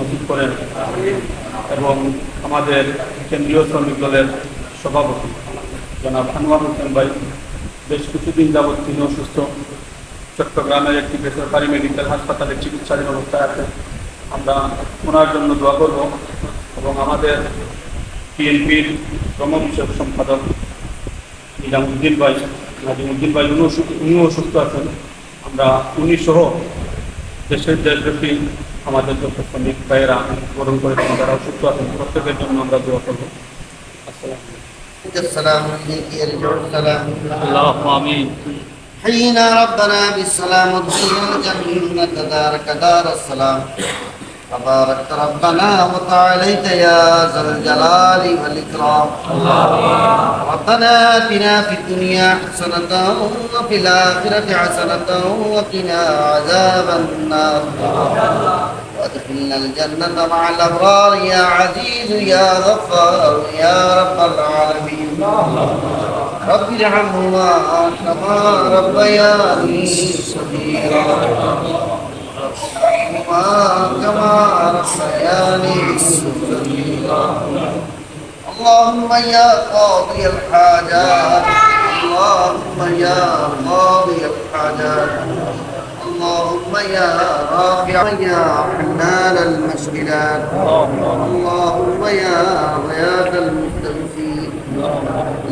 নসিব করেন এবং আমাদের কেন্দ্রীয় শ্রমিক দলের সভাপতি জনাব আনোয়ার হোসেন ভাই বেশ কিছুদিন যাবৎ তিনি অসুস্থ, চট্টগ্রামের একটি বেসরকারি মেডিকেল হাসপাতালে চিকিৎসাধীন অবস্থায় আছেন। আমরা ওনার জন্য দোয়া করব এবং আমাদের পিএনপির শ্রম বিষয়ক সম্পাদক নাজিমুদ্দিন ভাই উনিও অসুস্থ আছেন। আমরা উনি সহ দেশব্যাপী আমাদের যত শ্রমিক ভাইয়েরা বরণ করেছেন, যারা অসুস্থ আছেন, প্রত্যেকের জন্য আমরা দোয়া করব। حينا ربنا بالسلام ادخلنا الجنة دارك دار السلام تبارك ربنا وتعاليت يا ذا الجلال والإكرام ربنا آتنا في الدنيا حسنة وفي الآخرة حسنة وقنا عذاب النار وادخلنا الجنة مع الأبرار يا عزيز يا غفار يا رب العالمين رب ارحمهما كما ربياني صغيرا كما ربياني صغيرا اللهم يا قاضي الحاجات اللهم يا قاضي الحاجات اللهم يا رافع يا حنان المشكلات اللهم يا غياث المستغيثين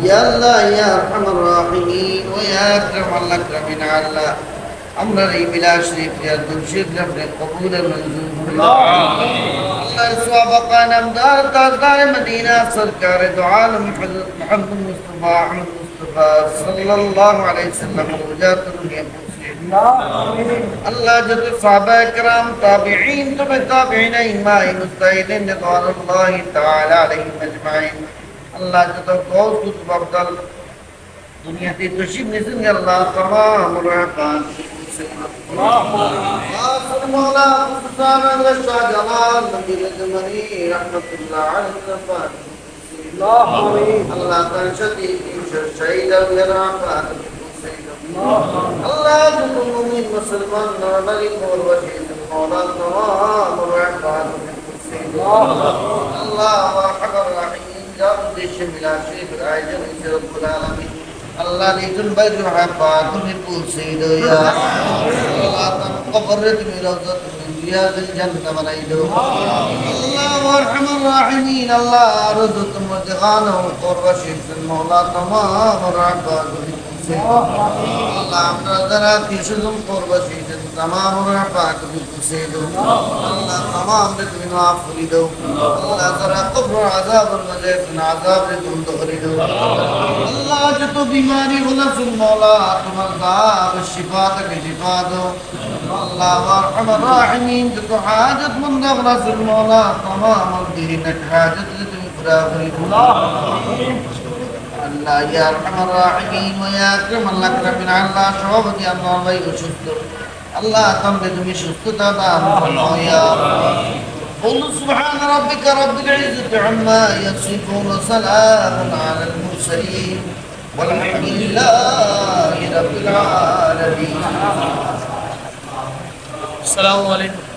يا الله يا ارحم الراحمين ويا اكرم الاكرمين على আমরা এই বিলাস শরীফ ইয়াদুল শরীফ আপনি কবুল মঞ্জুর আল্লাহ সুবহান নামদার তাজদার মদিনা সরকার দু আলম হযরত মুহাম্মদ মুস্তাফা আহমদ মুস্তাফা সাল্লাল্লাহু আলাইহি সাল্লাম রওজাতুল আল্লাহ যত সাহাবা کرام তাবিঈন তবে তাবিঈন ইমাম মুস্তাহিদিন রিদওয়ানুল্লাহি তাআলা আলাইহিম আজমাইন আল্লাহ যত কওস কুতুব আফদাল দুনিয়াতে তশরিফ নিয়েছেন আল্লাহ तमाम রহমান آخر مولا خصوصان الرشا جمال نبيل الزمني رحمة الله على الرفات الله تنشدي شهيد الرحمن الله جل المؤمن مسلمان ملك والوشيد المولى تمام الرحمن الله وارحم الراحمين جاب ديش ملا شريف العاجل رب العالمين আল্লাহ নিতুন বাইতুল হাফা তুমি পৌঁছে দাও ইয়া আল্লাহ তার কবরে তুমি রওজাত মিন রিয়াজিল জান্নাত বানাই দাও আল্লাহ আরহামুর রাহিমিন আল্লাহ রওজাত মুদগানা ও কুরবাশিদ মাওলা तमाम রাব্বা তুমি পৌঁছে দাও আল্লাহ আমরা যারা কিসুম কুরবাশিদ तमाम রাব্বা তুমি পৌঁছে দাও আল্লাহ तमाम রে তুমি মাফ করে দাও আল্লাহ যারা কবর আযাবের মধ্যে আযাব রে তুমি করে দাও আল্লাহ যত बीमारी होना सुन मौला तुम्हार दाब शिफा तक शिफा दो अल्लाह अरहमर राहिमीन जो हाजत मंद अपना सुन मौला तमाम दीन हाजत तुम पूरा करी अल्लाह या अरहमर राहिमीन व या अकरम अल्लाह सभापति अल्लाह भाई सुस्त अल्लाह তুমি সুস্থতা দান ফরমাও ইয়া قل سبحان ربك رب العزة عما يصفون وسلام على المرسلين والحمد لله رب العالمين. السلام عليكم.